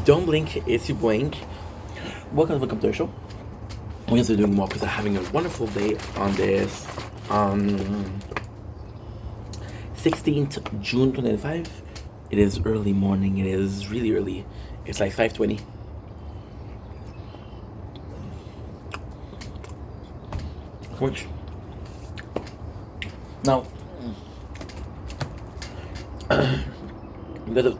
Don't blink, it's your blink. Welcome to the show. We're also doing well because I'm having a wonderful day on this 16th June 2025. It is early morning. It is really early. It's like 5:20. Which now because of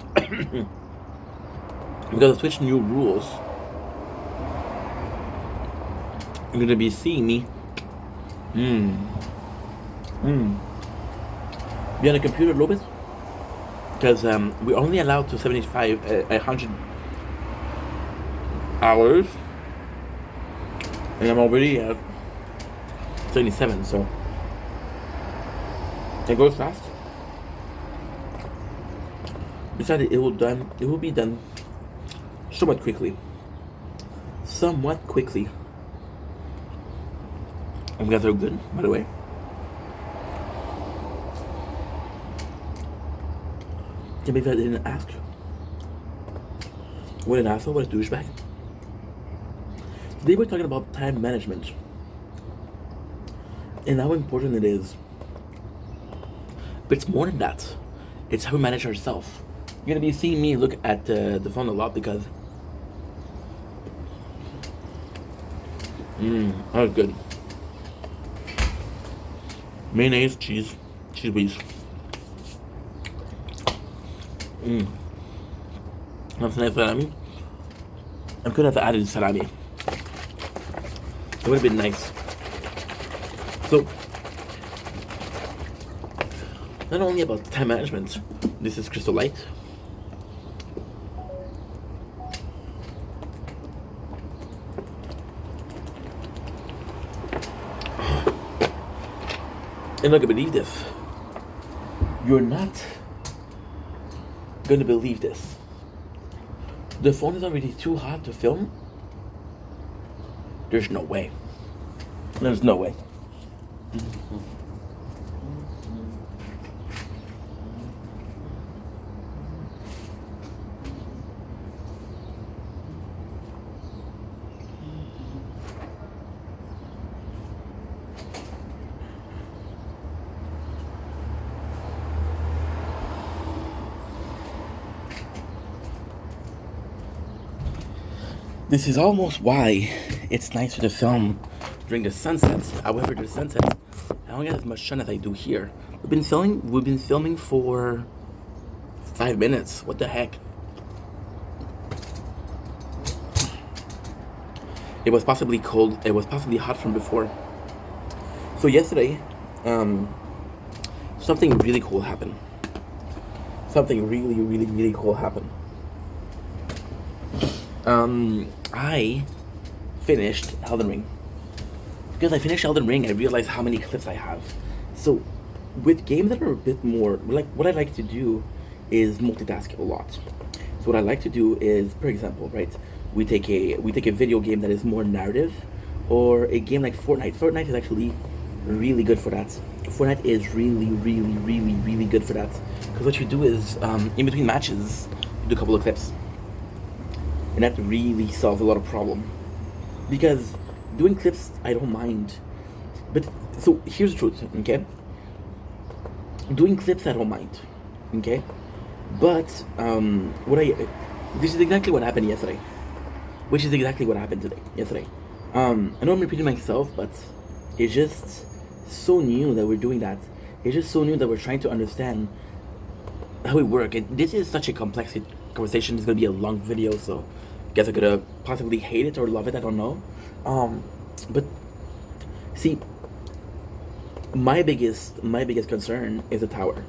because of Twitch new rules, you're gonna be seeing me be on the computer a little bit because we're only allowed to 100 hours, and I'm already at 77, so it goes fast. Besides, it will be done somewhat quickly. And you guys are good, by the way. Can't believe I didn't ask. What an asshole, what a douchebag. Today we're talking about time management and how important it is. But it's more than that. It's how we manage ourselves. You're gonna be seeing me look at the phone a lot because that was good. Mayonnaise, cheese whiz. That's nice salami. I could have added salami. It would have been nice. So, not only about time management, this is Crystal Light. And not gonna believe this. You're not gonna believe this. The phone is already too hot to film. There's no way. There's no way. This is almost why it's nicer to film during the sunset. However, the sunset, I don't get as much sun as I do here. We've been filming for 5 minutes. What the heck? It was possibly cold. It was possibly hot from before. So yesterday, something really cool happened. Something really, really, really cool happened. I finished Elden Ring. Because I finished Elden Ring, I realized how many clips I have. So, with games that are a bit more, like, what I like to do is multitask a lot. So what I like to do is, for example, right, we take a video game that is more narrative, or a game like Fortnite. Fortnite is actually really good for that. Fortnite is really, really, really, really good for that. Because what you do is, in between matches, you do a couple of clips. And that really solves a lot of problem. Because doing clips, I don't mind. But, so, here's the truth, okay? Doing clips, I don't mind, okay? But, this is exactly what happened yesterday. Which is exactly what happened yesterday. I know I'm repeating myself, but it's just so new that we're doing that. It's just so new that we're trying to understand how we work. And this is such a complex conversation. It's gonna be a long video, so I guess I'm gonna possibly hate it or love it, I don't know. But see, my biggest concern is the tower.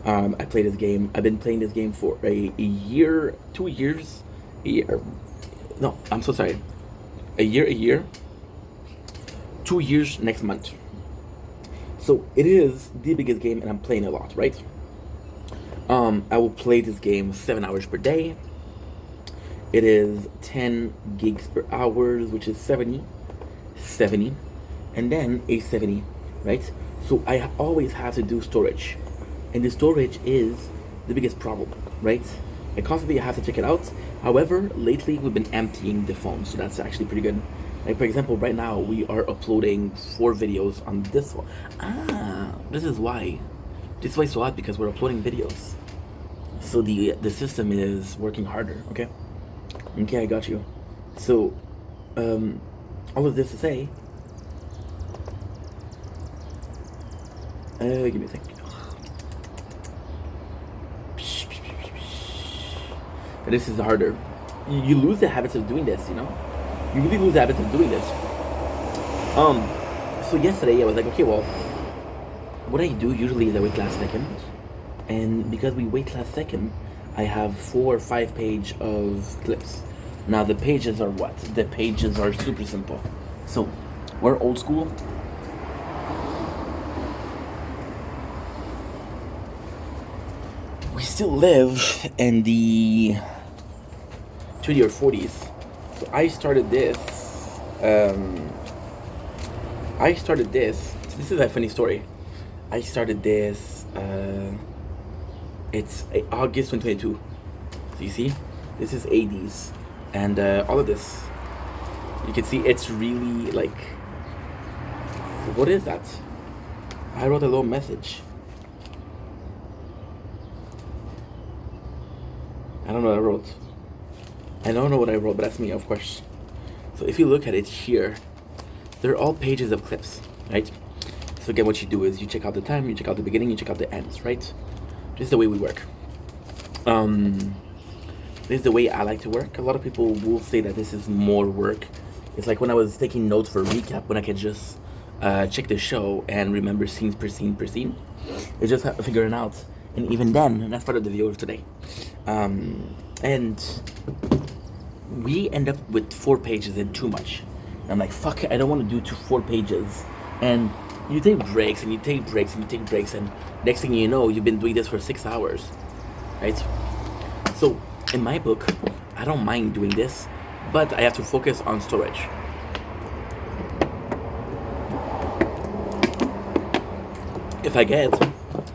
I play this game. I've been playing this game for a year, 2 years. No, I'm so sorry. A year. 2 years next month. So it is the biggest game, and I'm playing a lot, right? I will play this game 7 hours per day. It is 10 gigs per hour, which is 70, and then a 70, right? So I always have to do storage, and the storage is the biggest problem, right? I constantly have to check it out. However, lately we've been emptying the phone, so that's actually pretty good. Like for example, right now we are uploading 4 videos on this one. This is why. This is why it's so hot, because we're uploading videos. So the system is working harder. Okay. Okay, I got you. So, all of this to say, give me a second. This is harder. You lose the habits of doing this, you know? You really lose the habits of doing this. So yesterday I was like, okay, well, what I do usually is I wait last second. And because we wait last second, I have 4 or 5 page of clips. Now the pages are what? The pages are super simple. So we're old school. We still live in the 30s or 40s. So I started this. So this is a funny story. I started this. It's August 2022. So you see, this is 80s, and all of this. You can see it's really like. What is that? I wrote a little message. I don't know what I wrote. I don't know what I wrote, but that's me, of course. So if you look at it here, they're all pages of clips, right? So again, what you do is you check out the time, you check out the beginning, you check out the ends, right? This is the way we work. This is the way I like to work. A lot of people will say that this is more work. It's like when I was taking notes for a recap, when I could just check the show and remember scenes per scene per scene. It's just figuring out. And even then, and that's part of the video of today. And we end up with 4 pages and too much. And I'm like, fuck it, I don't want to do 4 pages. And you take breaks and you take breaks and you take breaks, and next thing you know, you've been doing this for 6 hours, right? So in my book, I don't mind doing this, but I have to focus on storage. If I get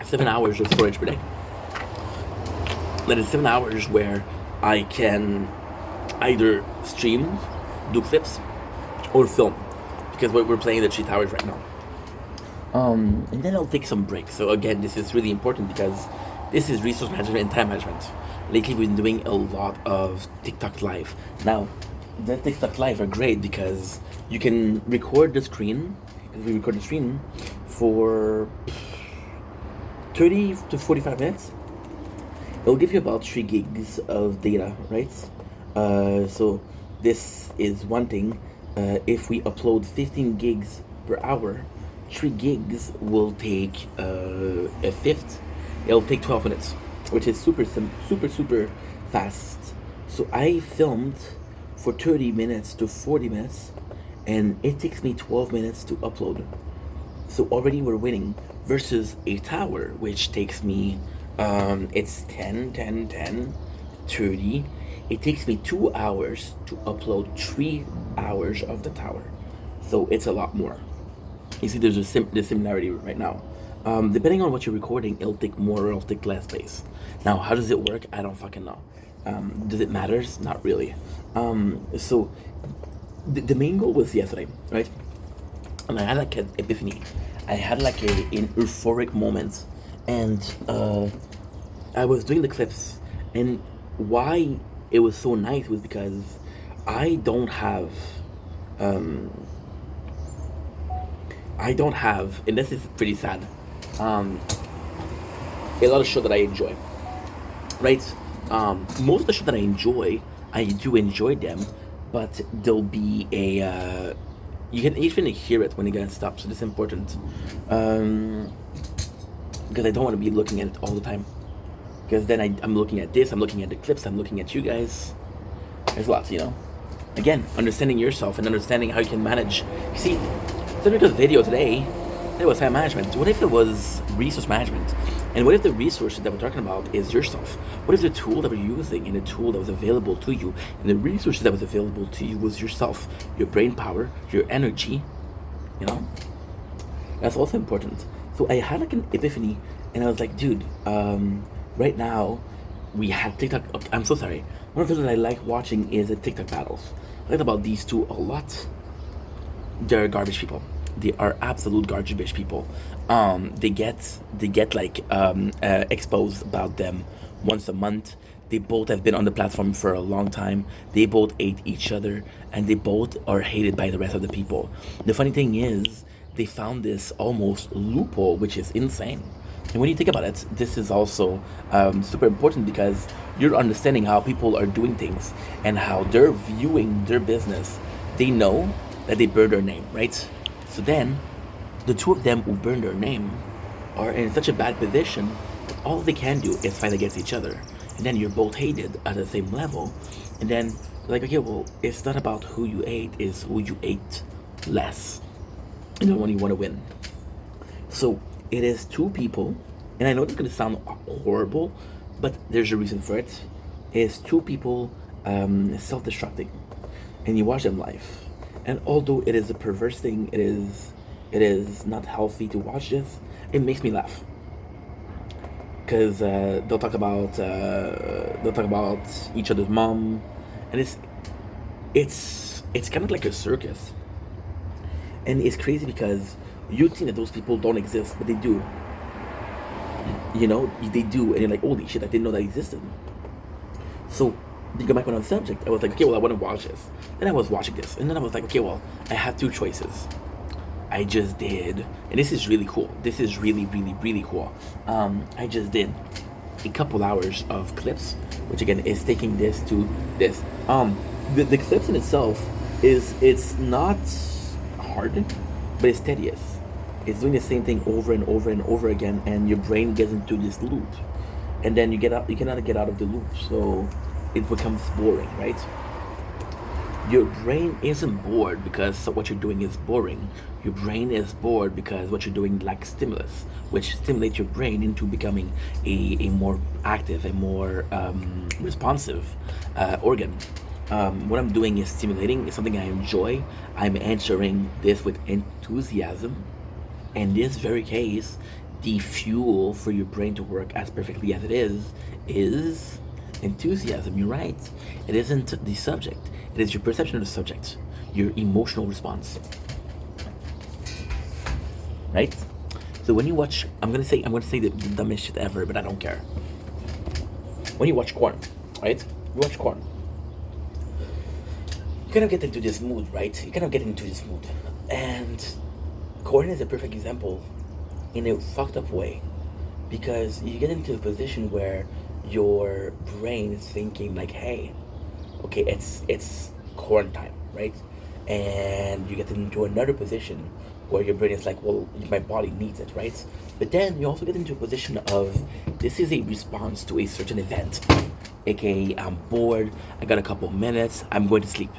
7 hours of storage per day, that is 7 hours where I can either stream, do clips, or film, because we're playing the Cheat Towers right now. And then I'll take some breaks. So again, this is really important because this is resource management and time management. Lately, we've been doing a lot of TikTok Live. Now, the TikTok Live are great because you can record the screen. We record the screen for 30 to 45 minutes. It'll give you about 3 gigs of data, right? So this is one thing. If we upload 15 gigs per hour, 3 gigs will take a fifth. It'll take 12 minutes, which is super fast. So I filmed for 30 minutes to 40 minutes, and it takes me 12 minutes to upload. So already we're winning versus a tower, which takes me, it's 10, 30. It takes me 2 hours to upload 3 hours of the tower. So it's a lot more. You see, there's the similarity right now. Depending on what you're recording, it'll take more or it'll take less space. Now, how does it work? I don't fucking know. Does it matter? Not really. So the main goal was yesterday, right? And I had like an epiphany. I had like an euphoric moment, and I was doing the clips, and why it was so nice was because I don't have, and this is pretty sad, a lot of shows that I enjoy, right? Most of the shows that I enjoy, I do enjoy them, but there'll be a, you can even hear it when it gets stopped, so it's important, because I don't want to be looking at it all the time, because then I'm looking at this, I'm looking at the clips, I'm looking at you guys. There's lots, you know. Again, understanding yourself and understanding how you can manage. You see, the because video today, it was time management. What if it was resource management? And what if the resources that we're talking about is yourself? What if the tool that we're using and the tool that was available to you and the resources that was available to you was yourself, your brain power, your energy, you know? That's also important. So I had like an epiphany, and I was like, dude, right now, we had TikTok. Okay, I'm so sorry. One of the things that I like watching is the TikTok battles. I like about these two a lot. They're garbage people. They are absolute garbage people. They get like exposed about them once a month. They both have been on the platform for a long time. They both hate each other, and they both are hated by the rest of the people. The funny thing is, they found this almost loophole, which is insane. And when you think about it, this is also super important because you're understanding how people are doing things and how they're viewing their business. They know that they burn their name, right? So then, the two of them who burn their name are in such a bad position that all they can do is fight against each other. And then you're both hated at the same level. And then, like, okay, well, it's not about who you hate, it's who you hate less. You know, when you want to win. So it is two people, and I know it's gonna sound horrible, but there's a reason for it. It's two people self-destructing, and you watch them live. And although it is a perverse thing, it is not healthy to watch this. It makes me laugh because they'll talk about each other's mom, and it's kind of like a circus, and it's crazy because you think that those people don't exist, but they do. You know, they do, and you're like, holy shit, I didn't know that existed. So, to go back on the subject, I was like, okay, well, I want to watch this. Then I was watching this, and then I was like, okay, well, I have two choices. I just did, and this is really cool. This is really, really, really cool. I just did a couple hours of clips, which again is taking this to this. The clips in itself it's not hard, but it's tedious. It's doing the same thing over and over and over again, and your brain gets into this loop, and then you get out. You cannot get out of the loop, so it becomes boring, right? Your brain isn't bored because what you're doing is boring. Your brain is bored because what you're doing lacks stimulus, which stimulates your brain into becoming a more active, a more responsive organ. What I'm doing is stimulating. It's something I enjoy. I'm answering this with enthusiasm. In this very case, the fuel for your brain to work as perfectly as it is enthusiasm. You're right. It isn't the subject. It is your perception of the subject, your emotional response. Right? So when you watch, I'm gonna say the dumbest shit ever, but I don't care. When you watch corn, right? You watch corn. You kind of get into this mood, right? You kind of get into this mood, and corn is a perfect example, in a fucked up way, because you get into a position where your brain is thinking like, hey, okay, it's corn time, right? And you get into another position where your brain is like, well, my body needs it, right? But then you also get into a position of this is a response to a certain event, aka I'm bored, I got a couple minutes, I'm going to sleep.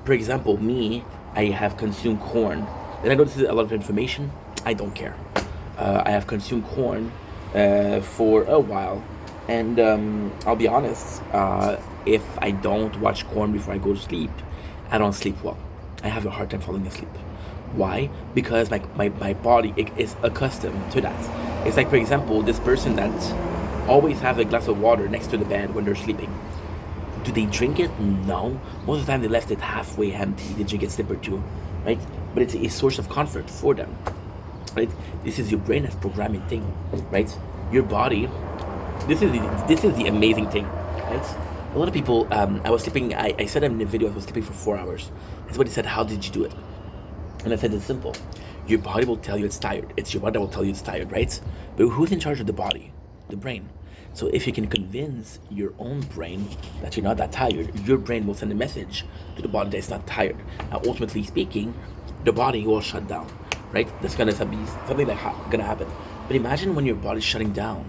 For example, me, I have consumed corn, and I know this is a lot of information. I don't care. I have consumed corn for a while, and I'll be honest. If I don't watch corn before I go to sleep, I don't sleep well. I have a hard time falling asleep. Why? Because my body is accustomed to that. It's like, for example, this person that always have a glass of water next to the bed when they're sleeping. Do they drink it? No. Most of the time they left it halfway empty. They drink a sip or two, right? But it's a source of comfort for them, right? This is your brain as programming thing, right? Your body. This is the amazing thing, right? A lot of people. I was sleeping. I said in the video I was sleeping for 4 hours. And somebody said, "How did you do it?" And I said it's simple. Your body will tell you it's tired. It's your body that will tell you it's tired, right? But who's in charge of the body? The brain. So if you can convince your own brain that you're not that tired, your brain will send a message to the body that it's not tired. Now, ultimately speaking, the body will shut down, right? That's gonna be something that's gonna happen. But imagine when your body's shutting down,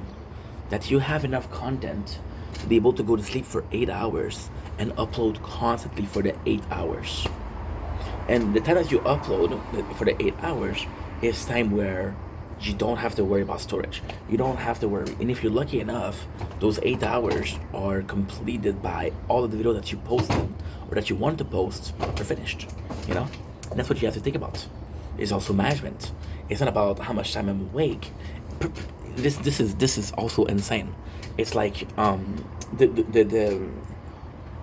that you have enough content to be able to go to sleep for 8 hours and upload constantly for the 8 hours. And the time that you upload for the 8 hours is time where you don't have to worry about storage. You don't have to worry. And if you're lucky enough, those 8 hours are completed by all of the videos that you posted or that you want to post are finished. You know? And that's what you have to think about. It's also management. It's not about how much time I'm awake. This is also insane. It's like the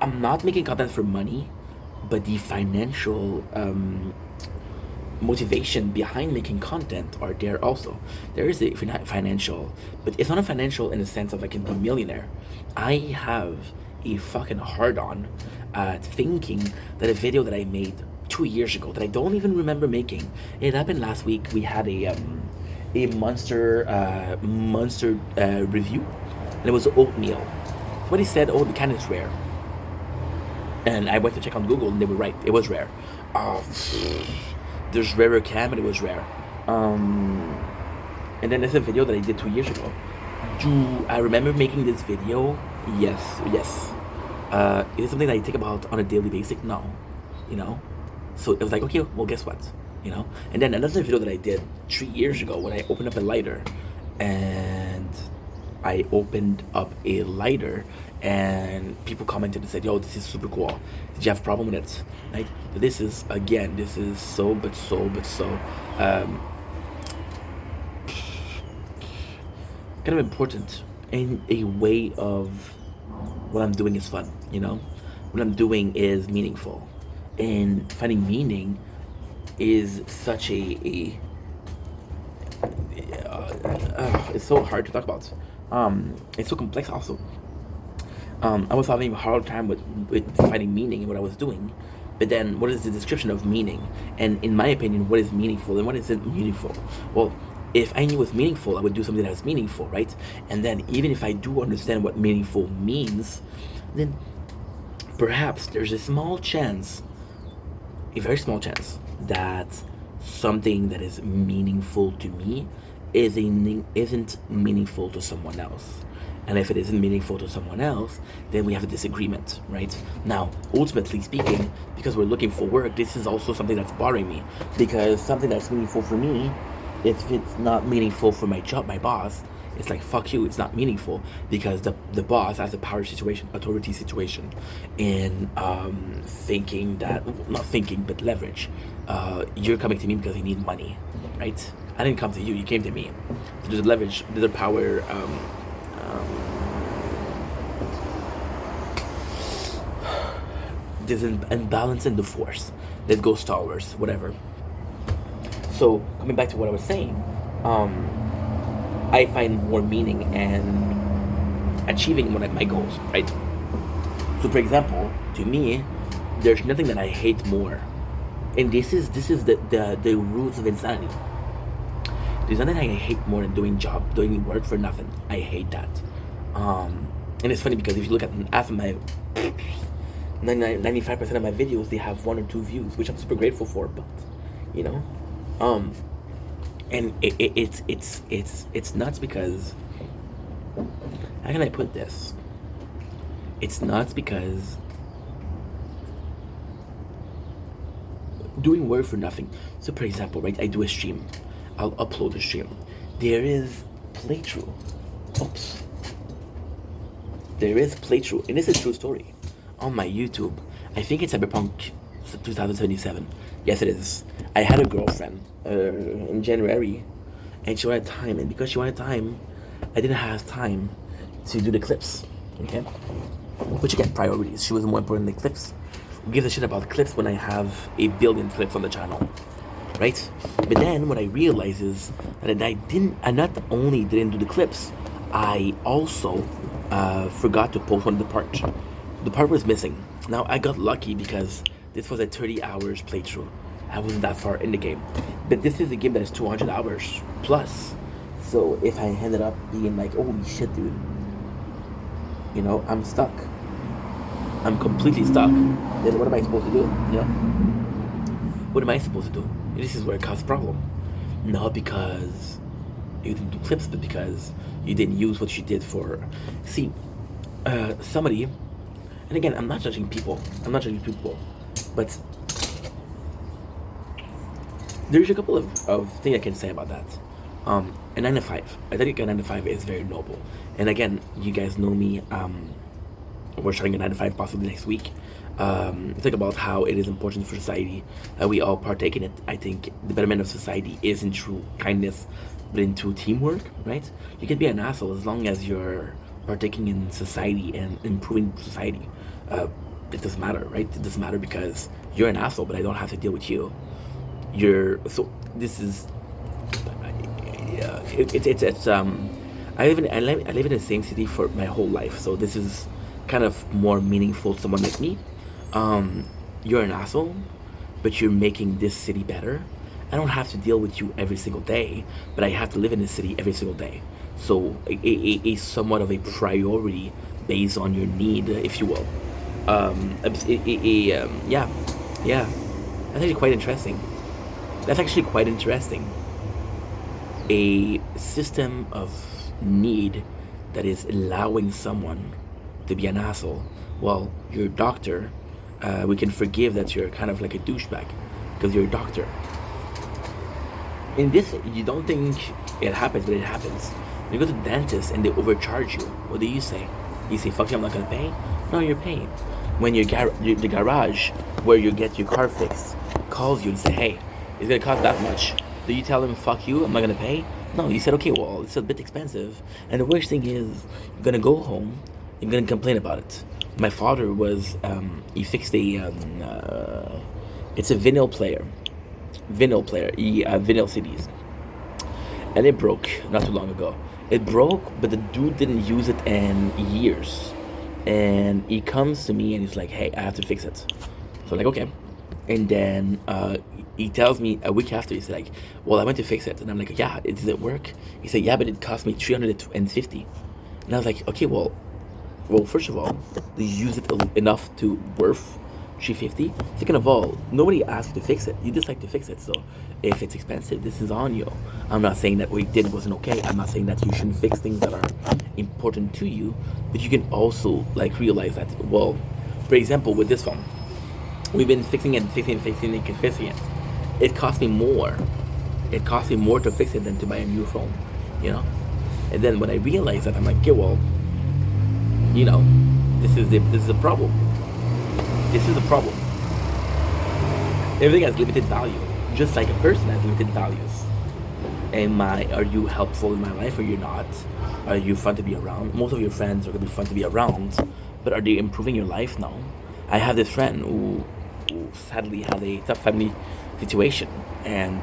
I'm not making content for money, but the financial motivation behind making content are there also. There is a financial, but it's not a financial in the sense of I can be a millionaire. I have a fucking hard on thinking that a video that I made 2 years ago that I don't even remember making. It happened last week. We had a monster review, and it was oatmeal. Somebody said, "Oh, the can is rare," and I went to check on Google, and they were right. It was rare. Uh, there's rarer can, but it was rare. Um, and then there's a video that I did 2 years ago. Do I remember making this video? Yes, yes. Is it something that I think about on a daily basis? No, you know. So it was like, okay, well, guess what, And then another video that I did 3 years ago when I opened up a lighter, and I opened up a lighter, and people commented and said, "Yo, this is super cool. Did you have a problem with it?" Right? This is so um, kind of important in a way of what I'm doing is fun. What I'm doing is meaningful, and finding meaning is such a it's so hard to talk about. It's so complex also. I was having a hard time with finding meaning in what I was doing. But then, what is the description of meaning? And in my opinion, what is meaningful and what isn't meaningful? Well, if I knew what's meaningful, I would do something that's meaningful, right? And then, even if I do understand what meaningful means, then perhaps there's a small chance, a very small chance, that something that is meaningful to me isn't meaningful to someone else. And if it isn't meaningful to someone else, then we have a disagreement, right? Now, ultimately speaking, because we're looking for work, this is also something that's bothering me. Because something that's meaningful for me, if it's not meaningful for my job, my boss, it's like, fuck you, it's not meaningful. Because the boss has a power situation, authority situation, in thinking that, not thinking, but leverage. You're coming to me because you need money, right? I didn't come to you, you came to me. There's a leverage, there's a power, there's an imbalance in the force that goes towards whatever. So coming back to what I was saying, I find more meaning and achieving one of my goals, right? So for example, to me, there's nothing that I hate more, and this is the roots of insanity. There's nothing I hate more than doing work for nothing. I hate that. And it's funny because if you look at half of my 95% of my videos, they have 1 or 2 views, which I'm super grateful for. But you know, and it's nuts because, how can I put this? It's nuts because doing work for nothing. So for example, right, I do a stream. I'll upload a stream. There is playthrough. Oops. There is playthrough, and it's a true story. On my YouTube, I think it's Cyberpunk 2077. Yes, it is. I had a girlfriend in January, and she wanted time, and because she wanted time, I didn't have time to do the clips. Okay, which again, priorities. She was more important than clips. Who gives a shit about clips when I have a billion clips on the channel, right? But then what I realized is that I not only didn't do the clips, I also forgot to post one of the parts. The part was missing. Now I got lucky because this was a 30 hours playthrough. I wasn't that far in the game, but this is a game that is 200 hours plus. So if I ended up being like, holy shit, dude, I'm stuck. I'm completely stuck. Then what am I supposed to do? What am I supposed to do? This is where it causes a problem. Not because you didn't do clips, but because you didn't use what you did for. See, somebody, and again, I'm not judging people. But there's a couple of things I can say about that. A 9 to 5. I think a 9 to 5 is very noble. And again, you guys know me. we're starting a 9 to 5 possibly next week. Think about how it is important for society that we all partake in it. I think the betterment of society isn't through kindness, but into teamwork, right? You can be an asshole as long as you're partaking in society and improving society. Uh, it doesn't matter, right? It doesn't matter because you're an asshole, but I don't have to deal with you. You're so. This is yeah, it's I live in the same city for my whole life, so this is kind of more meaningful to someone like me. Um, you're an asshole, but you're making this city better. I don't have to deal with you every single day, but I have to live in this city every single day. So a somewhat of a priority based on your need, if you will. Yeah, yeah. That's actually quite interesting. That's actually quite interesting. A system of need that is allowing someone to be an asshole. Well, you're a doctor. We can forgive that you're kind of like a douchebag because you're a doctor. In this, you don't think it happens, but it happens. When you go to the dentist and they overcharge you, what do you say? You say, fuck you, I'm not gonna pay? No, you're paying. When the garage where you get your car fixed calls you and say, hey, it's gonna cost that much. Do you tell them, fuck you, I'm not gonna pay? No, you said, okay, well, it's a bit expensive. And the worst thing is, you're gonna go home, you're gonna complain about it. My father was, he fixed it's a vinyl player, vinyl CDs, and it broke not too long ago. It broke, but the dude didn't use it in years, and he comes to me and he's like, "Hey, I have to fix it." So I'm like, okay, and then he tells me a week after, he's like, "Well, I went to fix it," and I'm like, "Yeah, did it work?" He said, "Yeah, but it cost me 350," and I was like, "Okay, well, first of all, do you use it enough to worth 350? Second of all, nobody asked you to fix it. You just like to fix it. So if it's expensive, this is on you. I'm not saying that what you did wasn't okay. I'm not saying that you shouldn't fix things that are important to you, but you can also like realize that. Well, for example, with this phone, we've been fixing it, fixing it. It cost me more. It cost me more to fix it than to buy a new phone. You know. And then when I realized that, I'm like, okay, well, you know, this is a problem. This is the problem. Everything has limited value, just like a person has limited values. Are you helpful in my life or you're not? Are you fun to be around? Most of your friends are gonna be fun to be around, but are they improving your life? No. I have this friend who sadly had a tough family situation, and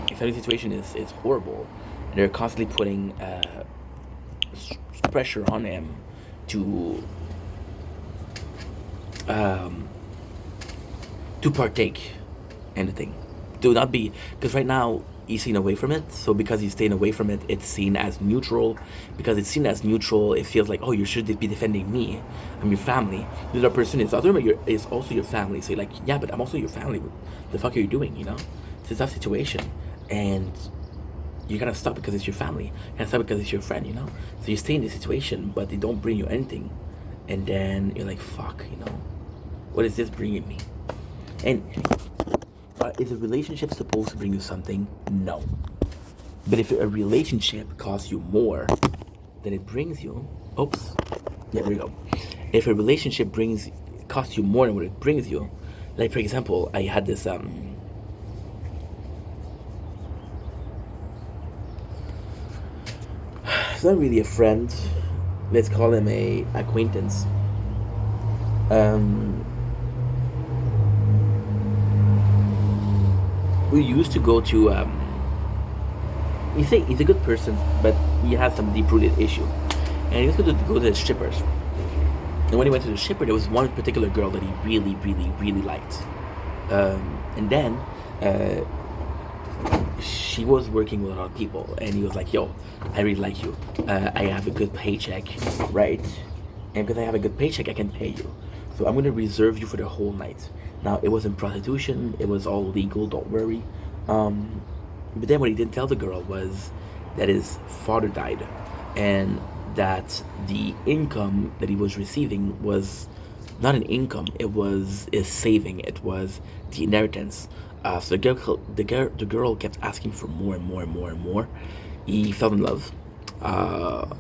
his family situation is horrible. And they're constantly putting pressure on him to um, to partake in the thing. Do not be, because right now he's staying away from it. So because he's staying away from it, it's seen as neutral. Because it's seen as neutral, it feels like, oh, you should be defending me. I'm your family. The other person is is also your family. So you're like, yeah, but I'm also your family. What the fuck are you doing? You know, it's a tough situation, and you're gonna stop because it's your family. You're gonna stop because it's your friend. You know, so you stay in this situation, but they don't bring you anything, and then you're like, fuck, you know, what is this bringing me? And is a relationship supposed to bring you something? No. But if a relationship costs you more than it brings you, oops, yeah, there we go. If a relationship costs you more than what it brings you, like for example, I had this it's not really a friend. Let's call him a acquaintance. Um, we used to go to he's a good person, but he has some deep rooted issue. And he used to go to the strippers. And when he went to the stripper, there was one particular girl that he really, really, really liked. And then she was working with a lot of people, and he was like, "Yo, I really like you. I have a good paycheck, right? And because I have a good paycheck, I can pay you. So I'm gonna reserve you for the whole night." Now it wasn't prostitution; it was all legal. Don't worry. But then what he didn't tell the girl was that his father died, and that the income that he was receiving was not an income; it was a saving. It was the inheritance. So the girl kept asking for more and more and more and more. He fell in love,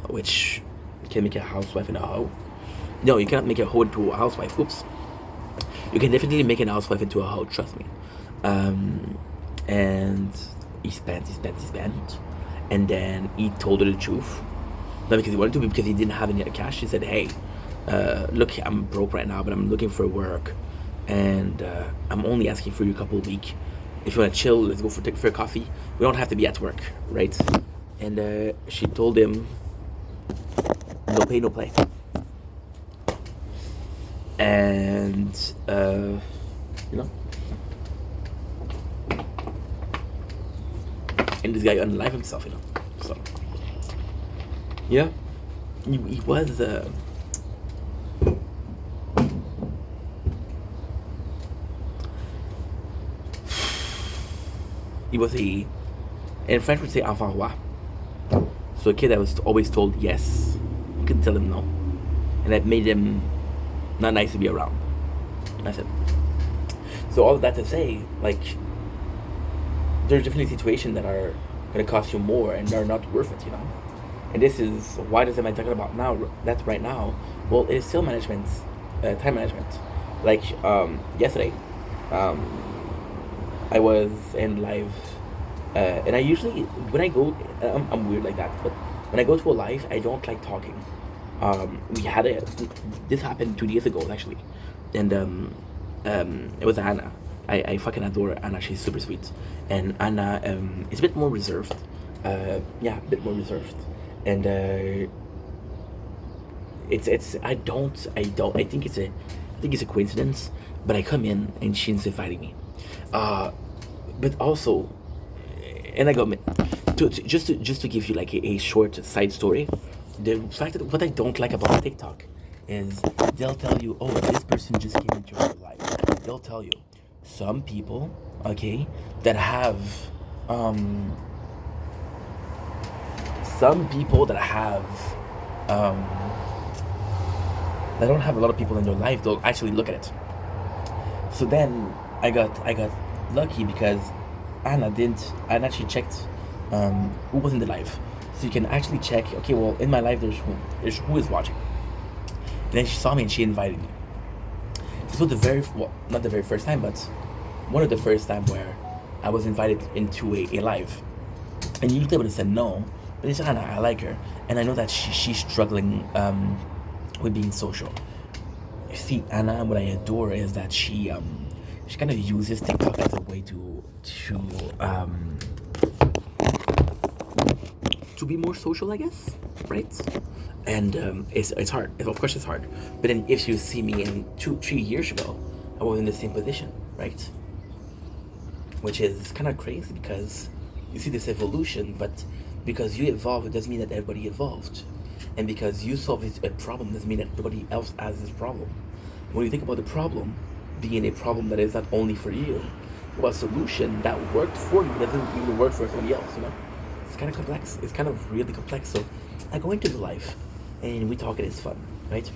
which can make a housewife and a hoe. No, you cannot make a hoe into a housewife. Oops. You can definitely make an housewife into a hoe. Trust me. Um, and he spent, and then he told her the truth. Not because he wanted to, but because he didn't have any cash. He said, "Hey, look, I'm broke right now, but I'm looking for work, and I'm only asking for you a couple of weeks. If you want to chill, let's go for a coffee. We don't have to be at work, right?" And she told him, "No pay, no play." And you know, and this guy unalived himself, you know. So yeah, he was. He was in French would say enfant roi. So a kid that was always told yes, you couldn't tell him no, and that made him not nice to be around. That's it. So all of that to say, like, there's definitely situations that are gonna cost you more and are not worth it, you know. And this is why does am I talking about now? That's right now. Well, it is still management, time management. Like yesterday, um, I was in live, and I usually when I go, I'm weird like that. But when I go to a live, I don't like talking. We had a this happened 2 days ago actually, and it was Anna. I fucking adore Anna. She's super sweet, and Anna is a bit more reserved. Yeah, a bit more reserved, and it's I think it's a coincidence, but I come in and she's inviting me, but also, and I got just to give you like a short side story, the fact that what I don't like about TikTok is they'll tell you, oh, this person just came into your life. They'll tell you some people, okay, that have um some people um that don't have a lot of people in their life, they'll actually look at it. So then I got lucky because Anna actually checked who was in the live. So you can actually check, okay, well in my life there's who is watching. And then she saw me and she invited me. This was not the very first time, but one of the first time where I was invited into a live. And usually I would have said no, but it's Anna, I like her. And I know that she's struggling with being social. You see, Anna, what I adore is that she kind of uses TikTok as a way um to be more social, I guess, right? And it's hard. Of course, it's hard. But then if you see me in 2-3 years ago, I was in the same position, right? Which is kind of crazy because you see this evolution, but because you evolve, it doesn't mean that everybody evolved. And because you solve a problem doesn't mean that everybody else has this problem. When you think about the problem being a problem that is not only for you, well, a solution that worked for you doesn't even work for somebody else, you know? It's kind of complex. It's kind of really complex. So I go into the life and we talk and it's fun, right?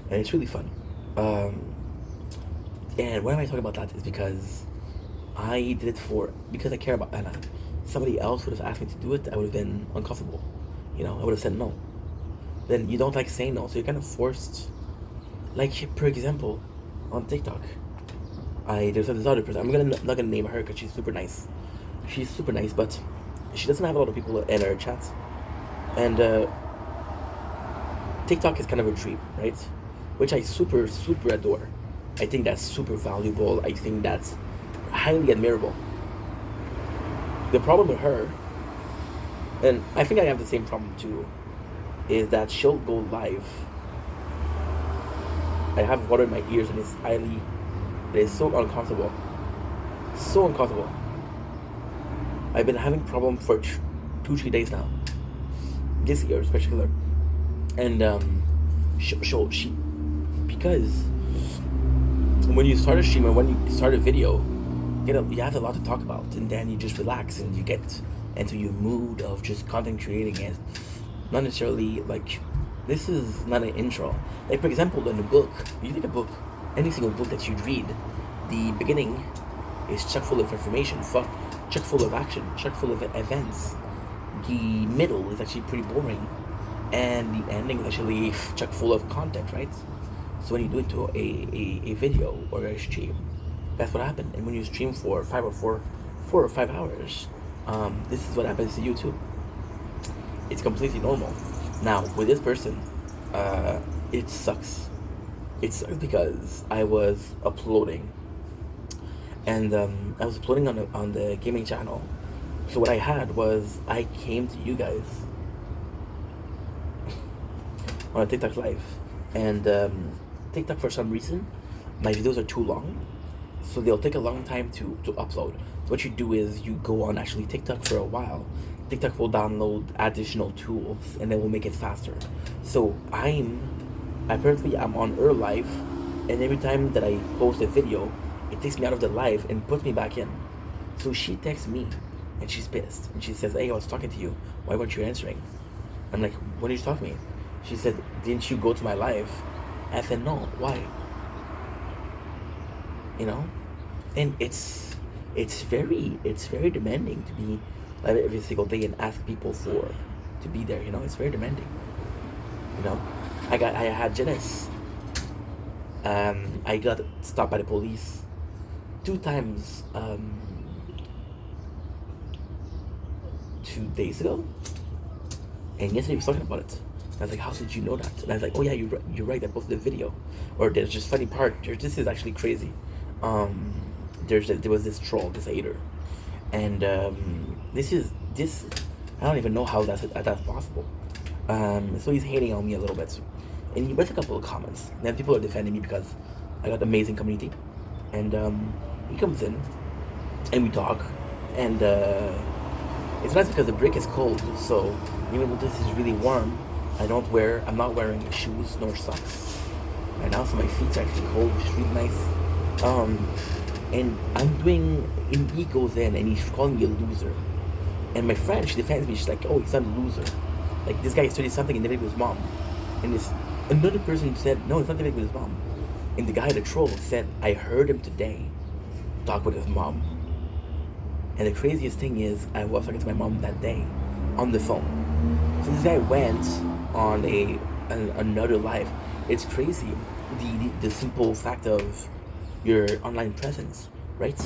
And it's really fun. And why am I talking about that is because I did it because I care about Anna. Somebody else would have asked me to do it, I would have been uncomfortable. You know, I would have said no. Then you don't like saying no, so you're kind of forced. Like, for example, on TikTok, there's this other person. I'm not gonna name her because she's super nice. She's super nice, but she doesn't have a lot of people in her chat. And TikTok is kind of a dream, right? Which I super adore. I think that's super valuable. I think that's highly admirable. The problem with her, and I think I have the same problem too, is that she'll go live. I have water in my ears and it is so uncomfortable. So uncomfortable. I've been having problems for 2-3 days now. This year, especially. And she because when you start a stream or when you start a video, you have a lot to talk about, and then you just relax and you get into your mood of just content creating and not necessarily like this is not an intro. Like for example, in a book, you take a book, any single book that you read, the beginning is chock full of information, chock full of action, chock full of events. The middle is actually pretty boring, and the ending is actually chock full of content, right? So when you do into a video or a stream, that's what happened. And when you stream for 4 or 5 hours, this is what happens to you too. It's completely normal. Now with this person, it sucks. It sucks because I was uploading, and I was uploading on the gaming channel. So what I had was I came to you guys on a TikTok live, and TikTok for some reason, my videos are too long, so they'll take a long time to upload. So what you do is you go on actually TikTok for a while. TikTok will download additional tools and then will make it faster. So apparently I'm on her live, and every time that I post a video, it takes me out of the live and puts me back in. So she texts me, and she's pissed, and she says, "Hey, I was talking to you. Why weren't you answering?" I'm like, "When did you talk to me?" She said, "Didn't you go to my live?" I said, "No. Why?" You know, and it's very demanding to be live every single day and ask people to be there. You know, it's very demanding. You know, I had Janice. I got stopped by the police 2 times. 2 days ago, and yesterday he was talking about it. I was like, "How did you know that?" And I was like, "Oh yeah, you're right. I posted the video." Or there's just funny part. This is actually crazy. Um, there was this troll, this hater, and this. I don't even know how that's possible. So he's hating on me a little bit, and he makes a couple of comments. And then people are defending me because I got amazing community, and he comes in, and we talk, and it's nice because the break is cold. So even though this is really warm, I'm not wearing shoes nor socks right now, so my feet are actually cold, which is really nice. And he goes in and he's calling me a loser. And my friend, she defends me. She's like, "Oh, he's not a loser. Like, this guy is 30 something and living with his mom." And another person said, "No, he's not living with his mom." And the guy, the troll, said, "I heard him today talk with his mom." And the craziest thing is, I was talking to my mom that day on the phone. So this guy went on another live. It's crazy, the simple fact of your online presence, right?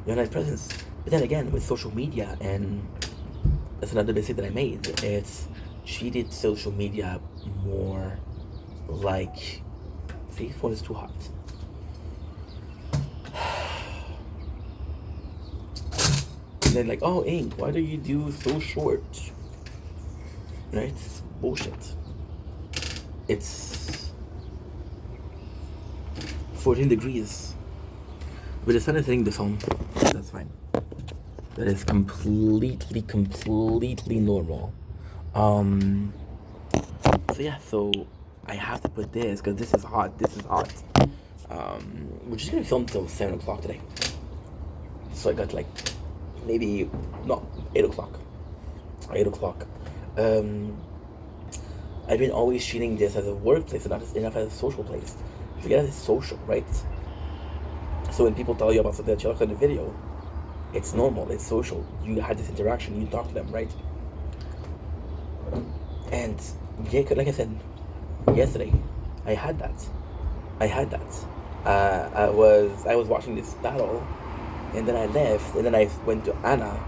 Your online presence. But then again, with social media, and that's another mistake that I made. It's treated social media more like, see, phone is too hot. And then like, "Oh, Ink, why do you do so short?" Right? It's bullshit. It's 14 degrees. But it's not hitting the phone. That's fine. That is completely normal. So yeah, so I have to put this because this is hot. This is hot. We're just gonna film till 7 o'clock today. So I got like maybe not 8 o'clock. 8 o'clock. I've been always treating this as a workplace and not enough as a social place. Forget it's social, right? So when people tell you about something that you look in the video, it's normal, it's social. You had this interaction, you talk to them, right? And yeah, like I said yesterday, I had that. I was watching this battle, and then I left, and then I went to Anna.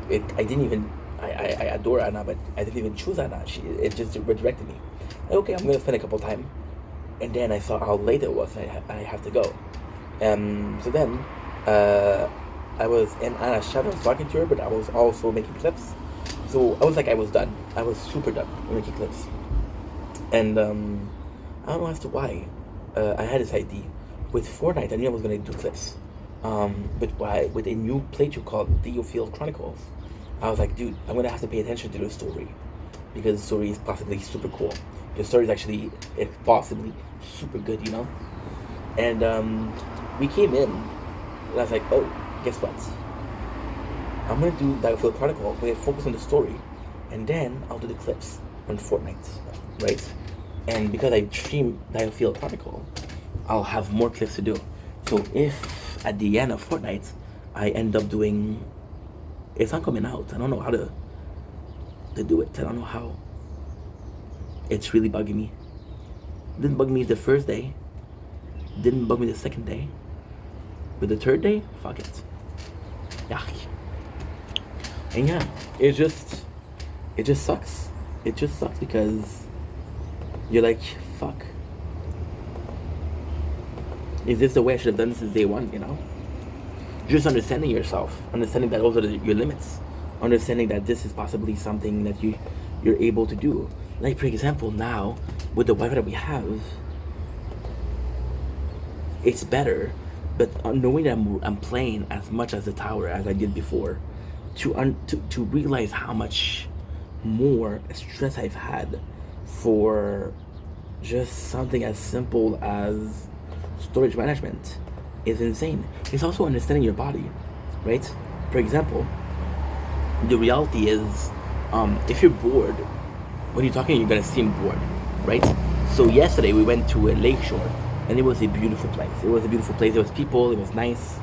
I didn't even. I adore Anna, but I didn't even choose Anna. It just redirected me. Okay, I'm gonna spend a couple time, and then I saw how late it was. And I have to go. So then, I was in Anna's chat. I was talking to her, but I was also making clips. So I was like, I was done. I was super done making clips, and I don't know as to why. I had this idea with Fortnite. I knew I was gonna do clips. With a new playthrough called Theofield Chronicles, I was like, dude, I'm gonna have to pay attention to the story because the story is possibly super cool. The story is actually possibly super good, you know. And we came in, and I was like, oh, guess what? I'm gonna do Theofield Chronicle. I'm gonna focus on the story, and then I'll do the clips on Fortnite, right? And because I stream Theofield Chronicle, I'll have more clips to do. So if at the end of Fortnite, I end up doing, it's not coming out. I don't know how to. to do it. I don't know how. It's really bugging me. Didn't bug me the first day. Didn't bug me the second day. But the third day, fuck it. Yuck. And yeah, it just sucks. It just sucks because you're like, fuck. Is this the way I should have done this since day one, you know? Just understanding yourself, understanding that those are your limits, understanding that this is possibly something that you're able to do. Like, for example, now, with the Wi-Fi that we have, it's better, but knowing that I'm playing as much as the tower as I did before, to realize how much more stress I've had for just something as simple as storage management is insane. It's also understanding your body, right? For example, the reality is, if you're bored, when you're talking, you're gonna seem bored, right? So yesterday we went to a lakeshore, and it was a beautiful place. It was a beautiful place. There was people. It was nice.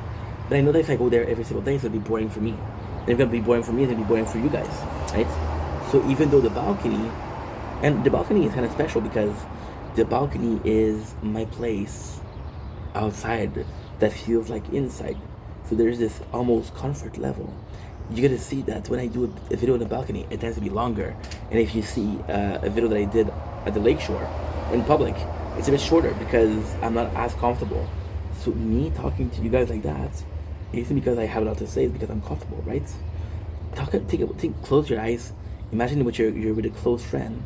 But I know that if I go there every single day, it's gonna be boring for me. And it's gonna be boring for me. It's gonna be boring for you guys, right? So even though the balcony is kind of special because the balcony is my place outside that feels like inside. So there's this almost comfort level. You get to see that when I do a video on the balcony, it tends to be longer. And if you see a video that I did at the lakeshore in public, it's a bit shorter because I'm not as comfortable. So me talking to you guys like that isn't because I have a lot to say, it's because I'm comfortable, right? Close your eyes. Imagine you're with a close friend,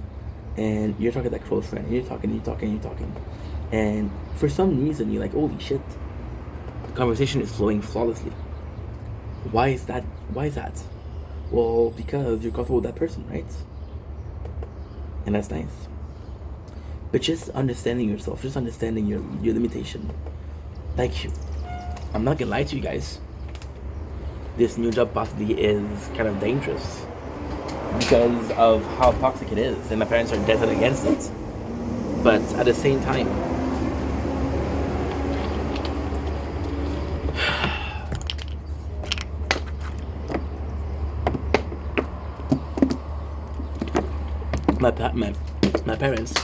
and you're talking to that close friend, and you're talking, and for some reason you're like, holy shit, the conversation is flowing flawlessly. Why is that? Well, because you're comfortable with that person, right? And that's nice. But just understanding yourself, just understanding your limitation. Like, I'm not gonna lie to you guys, this new job possibly is kind of dangerous because of how toxic it is, and my parents are dead against it. But at the same time, my parents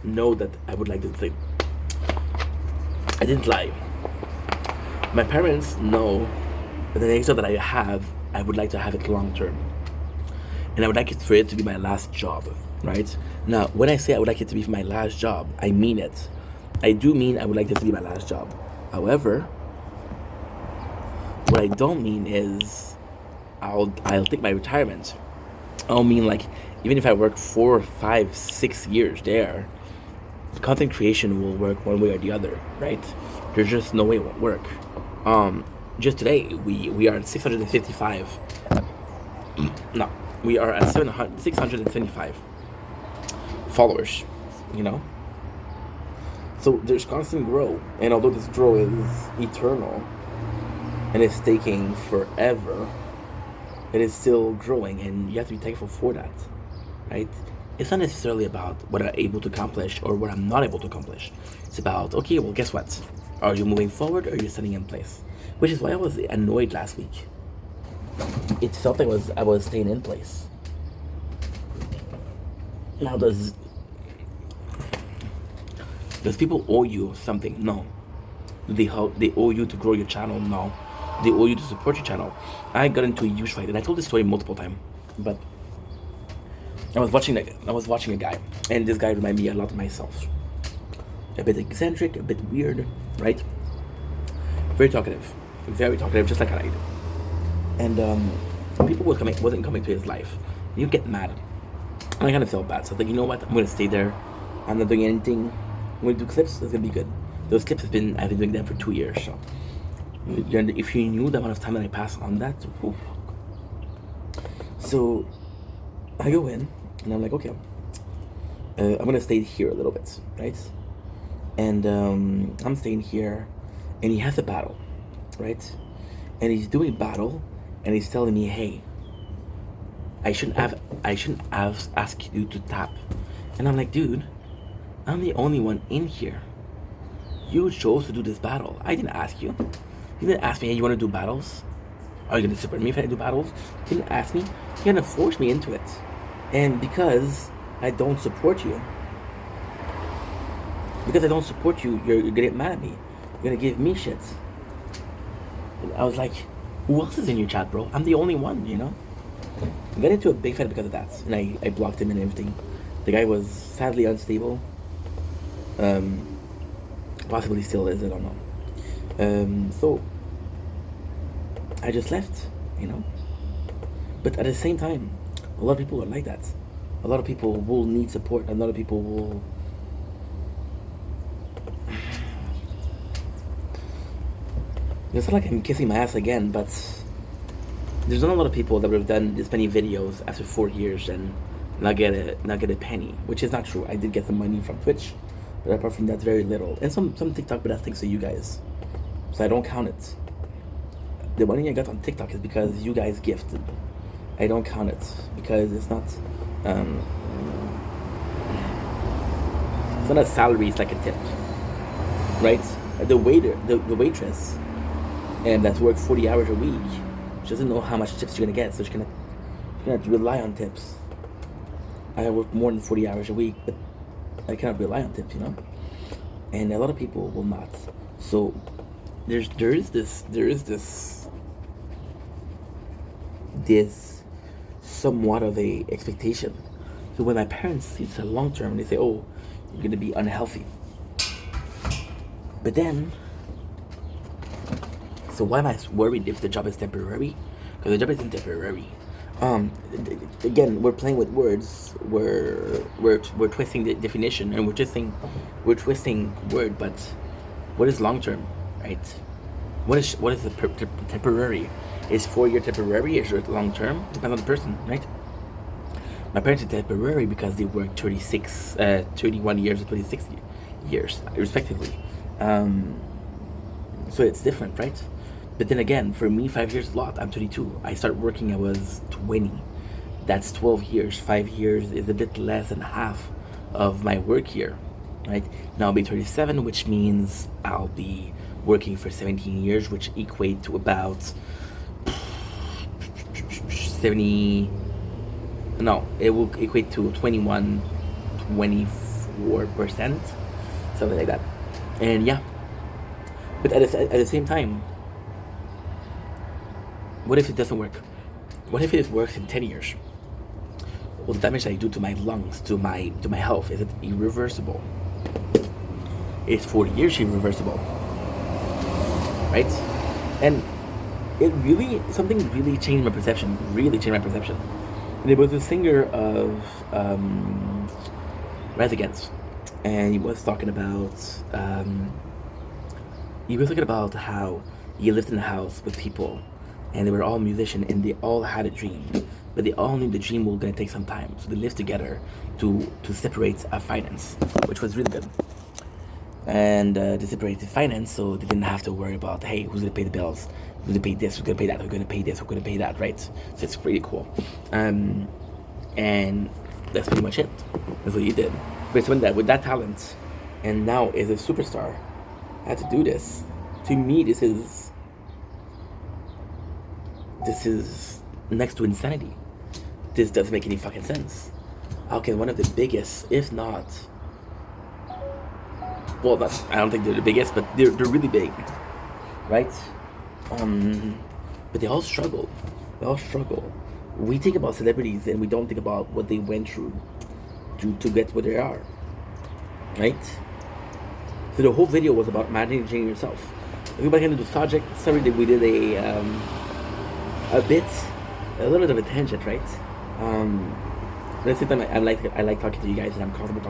know that I would like this thing. I didn't lie. My parents know that the next job that I would like to have it long term. And I would like it for it to be my last job, right? Now, when I say I would like it to be my last job, I mean it. I do mean I would like it to be my last job. However, what I don't mean is I'll take my retirement. I don't mean like, even if I work 4, 5, 6 years there, content creation will work one way or the other, right? There's just no way it won't work. Just today, we are at 655. No, we are at 675 followers, you know? So there's constant growth, and although this growth is eternal, and it's taking forever, it is still growing, and you have to be thankful for that, right? It's not necessarily about what I'm able to accomplish or what I'm not able to accomplish. It's about, okay, well, guess what? Are you moving forward or are you staying in place? Which is why I was annoyed last week. It felt like I was staying in place. Now, does people owe you something? No. Do they owe you to grow your channel? No. They owe you to support your channel. I got into a huge fight, and I told this story multiple times, but I was watching a guy, and this guy reminded me a lot of myself. A bit eccentric, a bit weird, right? Very talkative, just like I do. And people wasn't coming to his life. You get mad, and I kind of felt bad. So I was like, you know what? I'm gonna stay there. I'm not doing anything. I'm gonna do clips. That's gonna be good. Those clips I've been doing them for 2 years. So if you knew the amount of time that I passed on that, whew. So I go in, and I'm like, okay, I'm gonna stay here a little bit, right? And I'm staying here, and he has a battle, right? And he's doing battle, and he's telling me, hey, I shouldn't have asked you to tap. And I'm like, dude, I'm the only one in here. You chose to do this battle. I didn't ask you. You didn't ask me, hey, you want to do battles? Are you gonna support me if I do battles? You didn't ask me. You're gonna force me into it. And because I don't support you, you're gonna get mad at me. You're gonna give me shit. And I was like, who else is in your chat, bro? I'm the only one, you know? I got into a big fight because of that. And I blocked him and everything. The guy was sadly unstable. Possibly still is, I don't know. So I just left, you know? But at the same time, a lot of people are like that. A lot of people will need support. A lot of people will... It's not like I'm kissing my ass again, but there's not a lot of people that would have done this many videos after 4 years and not get a penny, which is not true. I did get some money from Twitch, but apart from that, very little. And some TikTok, but that's thanks to you guys, so I don't count it. The money I got on TikTok is because you guys gifted. I don't count it because it's not a salary. It's like a tip, right? The waitress, and that's worked 40 hours a week. She doesn't know how much tips you're gonna get, so she's gonna rely on tips. I work more than 40 hours a week, but I cannot rely on tips, you know. And a lot of people will not. So there is this somewhat of a expectation. So when my parents see it's a long term, and they say, "Oh, you're gonna be unhealthy," but then. So why am I worried if the job is temporary? Because the job isn't temporary. Again, we're playing with words. We're twisting the definition, and we're twisting word. But what is long term, right? What is the temporary? Is 4 year temporary? Is it long term? Depends on the person, right? My parents are temporary because they worked 31 years or 26 years, respectively. So it's different, right? But then again, for me, 5 years is a lot. I'm 22. I started working, I was 20. That's 12 years. 5 years is a bit less than half of my work year, right? Now I'll be 37, which means I'll be working for 17 years, which equate to about 70... No, it will equate to 24%, something like that. And yeah. But at the same time, what if it doesn't work? What if it works in 10 years? Well, the damage that I do to my lungs, to my health, is it irreversible? Is 40 years irreversible? Right? And something really changed my perception. And it was a singer of Rise Against, and he was talking about how he lived in a house with people, and they were all musicians, and they all had a dream, but they all knew the dream was gonna take some time. So they lived together to separate a finance, which was really good. And they separated finance, so they didn't have to worry about, hey, who's gonna pay the bills, who's gonna pay this, who's gonna pay that, who's gonna pay this, who's gonna pay that, right? So it's pretty cool. And that's pretty much it. That's what he did. But with that talent, and now is a superstar, I had to do this. To me, this is next to insanity. This doesn't make any fucking sense. How can one of the biggest, if not, well, I don't think they're the biggest, but they're really big, right? But they all struggle. We think about celebrities and we don't think about what they went through to get where they are, right? So the whole video was about managing yourself. Everybody into the subject. Sorry that we did a little bit of a tangent, right? But at the same time, I like talking to you guys, and I'm comfortable talking